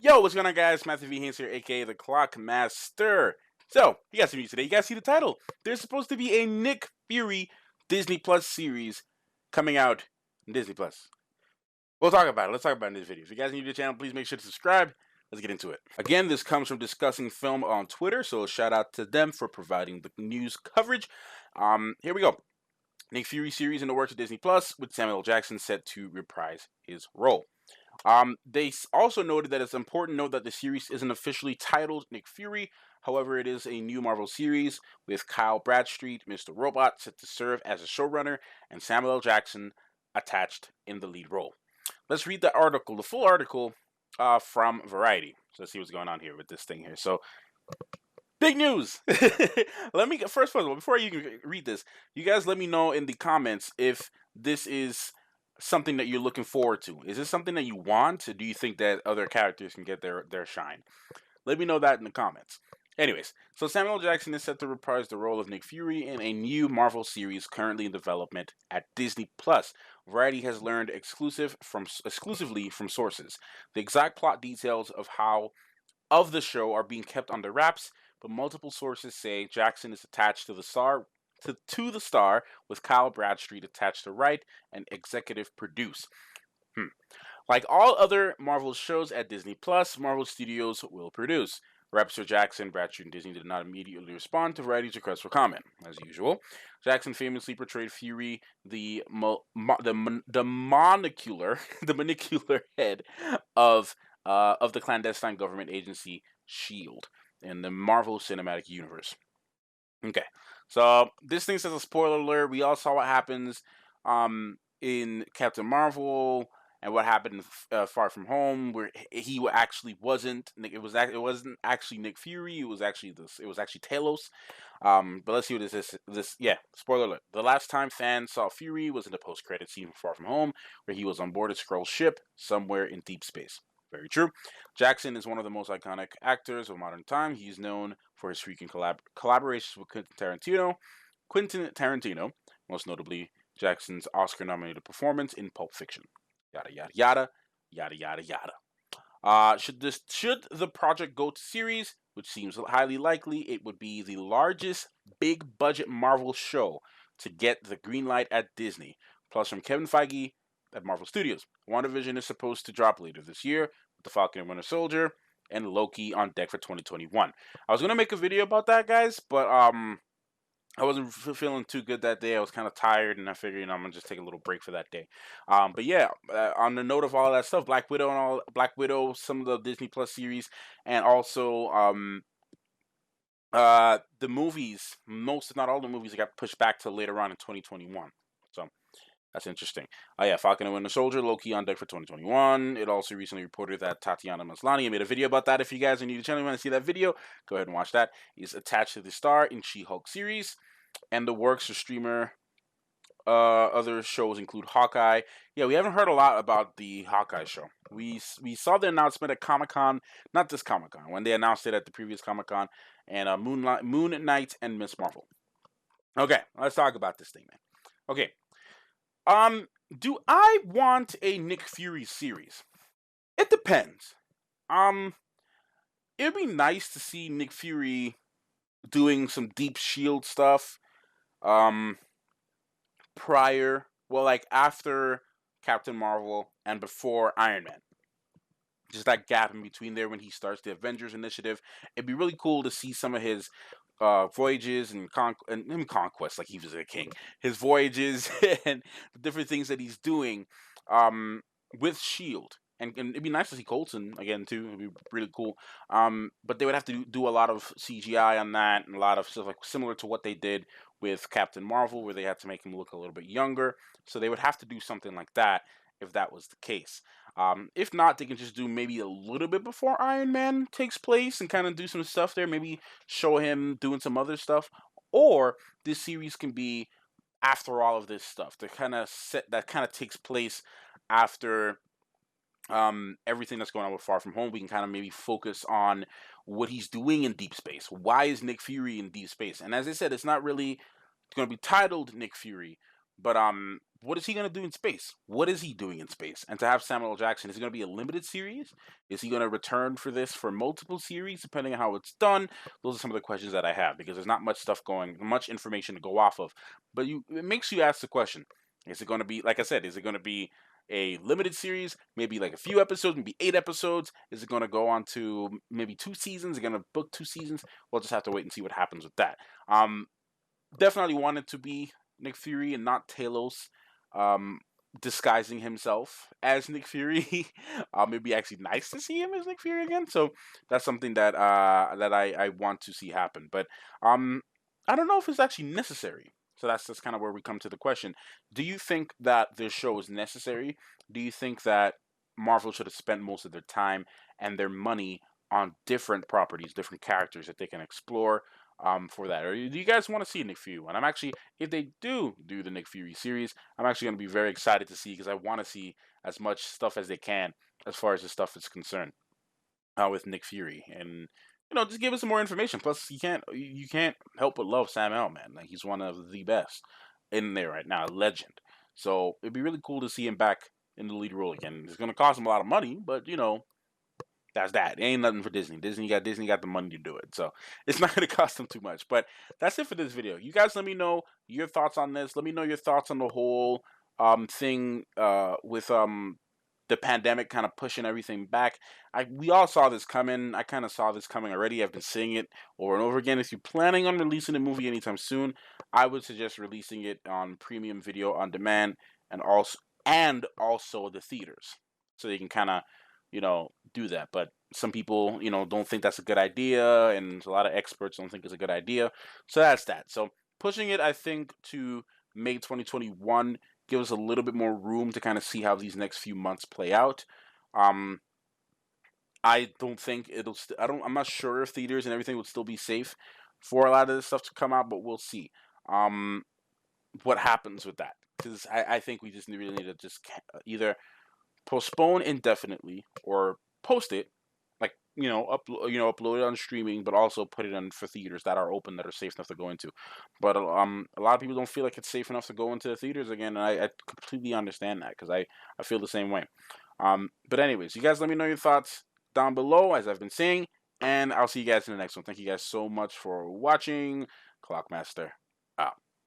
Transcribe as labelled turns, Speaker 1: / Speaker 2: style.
Speaker 1: Yo, what's going on, guys? Matthew V. Haynes here, aka the Clock Master. So, you guys see me today. You guys see the title. There's supposed to be a Nick Fury Disney Plus series coming out on Disney Plus. We'll talk about it. Let's talk about it in this video. If you guys are new to the channel, please make sure to subscribe. Let's get into it. Again, this comes from Discussing Film on Twitter, so shout out to them for providing the news coverage. Here we go. Nick Fury series in the works of Disney Plus, with Samuel L. Jackson set to reprise his role. They also noted that it's important to note that the series isn't officially titled Nick Fury. However, it is a new Marvel series with Kyle Bradstreet, Mr. Robot, set to serve as a showrunner, and Samuel L. Jackson attached in the lead role. Let's read the article, the full article from Variety. So let's see what's going on here with this thing here. So, big news! Let me first of all, before you can read this, you guys let me know in the comments if this is something that you're looking forward to. Is this something that you want? Or do you think that other characters can get their shine? Let me know that in the comments. Anyways, so Samuel L. Jackson is set to reprise the role of Nick Fury in a new Marvel series currently in development at Disney Plus. Variety has learned exclusively from sources. The exact plot details of the show are being kept under wraps, but multiple sources say Jackson is attached to the star with Kyle Bradstreet attached to write and executive produce. Like all other Marvel shows at Disney Plus, Marvel Studios will produce. Reps for Jackson, Bradstreet, and Disney did not immediately respond to Variety's request for comment, as usual. Jackson famously portrayed Fury, the monocular head of the clandestine government agency SHIELD in the Marvel Cinematic Universe. Okay, so this thing says a spoiler alert. We all saw what happens in Captain Marvel and what happened in Far From Home, where he actually wasn't. It wasn't actually Nick Fury. It was actually Talos. But let's see what this is. Yeah, spoiler alert. The last time fans saw Fury was in the post-credit scene from Far From Home, where he was on board a Skrull ship somewhere in deep space. Very true. Jackson is one of the most iconic actors of modern time. He's known for his frequent collaborations with Quentin Tarantino, most notably Jackson's Oscar-nominated performance in Pulp Fiction. Yada yada yada, yada yada yada. Should the project go to series, which seems highly likely, it would be the largest big-budget Marvel show to get the green light at Disney. Plus, from Kevin Feige at Marvel Studios, WandaVision is supposed to drop later this year with The Falcon and Winter Soldier and Loki on deck for 2021. I was gonna make a video about that, guys, but I wasn't feeling too good that day. I was kind of tired, and I figured I'm gonna just take a little break for that day. But yeah, on the note of all that stuff, Black Widow, some of the Disney Plus series, and also the movies, most if not all the movies, got pushed back to later on in 2021. So that's interesting. Yeah, Falcon and Winter Soldier, Loki on deck for 2021. It also recently reported that Tatiana Maslany made a video about that. If you guys are new to the channel and want to see that video, go ahead and watch that. He's attached to the star in She-Hulk series. And the works of streamer. Other shows include Hawkeye. Yeah, we haven't heard a lot about the Hawkeye show. We saw the announcement at Comic-Con, not this Comic-Con, when they announced it at the previous Comic-Con, and Moon Knight and Miss Marvel. Okay, let's talk about this thing, man. Okay. Do I want a Nick Fury series? It depends. It'd be nice to see Nick Fury doing some deep shield stuff. After Captain Marvel and before Iron Man. Just that gap in between there when he starts the Avengers Initiative. It'd be really cool to see some of his voyages and conquest, like he was a king. His voyages and the different things that he's doing with Shield. And it'd be nice to see Coulson again too. It'd be really cool. But they would have to do a lot of CGI on that and a lot of stuff like similar to what they did with Captain Marvel, where they had to make him look a little bit younger. So they would have to do something like that if that was the case. If not, they can just do maybe a little bit before Iron Man takes place and kind of do some stuff there. Maybe show him doing some other stuff. Or this series can be after all of this stuff. That kind of takes place after everything that's going on with Far From Home. We can kind of maybe focus on what he's doing in deep space. Why is Nick Fury in deep space? And as I said, it's not really going to be titled Nick Fury, but what is he going to do in space? What is he doing in space? And to have Samuel L. Jackson, is it going to be a limited series? Is he going to return for this for multiple series, depending on how it's done? Those are some of the questions that I have, because there's not much information to go off of. But it makes you ask the question: is it going to be, like I said, is it going to be a limited series, maybe like a few episodes, maybe 8 episodes? Is it going to go on to maybe 2 seasons? Is it going to book 2 seasons? We'll just have to wait and see what happens with that. Definitely want it to be Nick Fury and not Talos disguising himself as Nick Fury. It'd be actually nice to see him as Nick Fury again. So that's something that I want to see happen. But I don't know if it's actually necessary. So that's kind of where we come to the question. Do you think that this show is necessary? Do you think that Marvel should have spent most of their time and their money on different properties, different characters that they can explore for that? Or do you guys want to see Nick Fury? And I'm actually, if they do the Nick Fury series, I'm actually going to be very excited to see, because I want to see as much stuff as they can as far as the stuff is concerned with Nick Fury. And just give us some more information. Plus, you can't help but love Sam L, man. Like, he's one of the best in there right now, a legend. So it'd be really cool to see him back in the lead role again. It's gonna cost him a lot of money, but that's that. It ain't nothing for Disney. Disney got the money to do it, so it's not gonna cost them too much. But that's it for this video. You guys, let me know your thoughts on this. Let me know your thoughts on the whole thing with the pandemic kind of pushing everything back. We all saw this coming. I kind of saw this coming already. I've been seeing it over and over again. If you're planning on releasing a movie anytime soon, I would suggest releasing it on premium video on demand, and also the theaters, so you can kind of do that. But some people don't think that's a good idea, and a lot of experts don't think it's a good idea. So that's that. So pushing it, I think, to May 2021 give us a little bit more room to kind of see how these next few months play out. I don't think I'm not sure if theaters and everything would still be safe for a lot of this stuff to come out, but we'll see what happens with that. Because I think we just really need to just either postpone indefinitely or post it, like upload it on streaming, but also put it in for theaters that are open, that are safe enough to go into. But a lot of people don't feel like it's safe enough to go into the theaters again, and I completely understand that, because I feel the same way. But anyways, you guys let me know your thoughts down below, as I've been saying, and I'll see you guys in the next one. Thank you guys so much for watching. Clockmaster.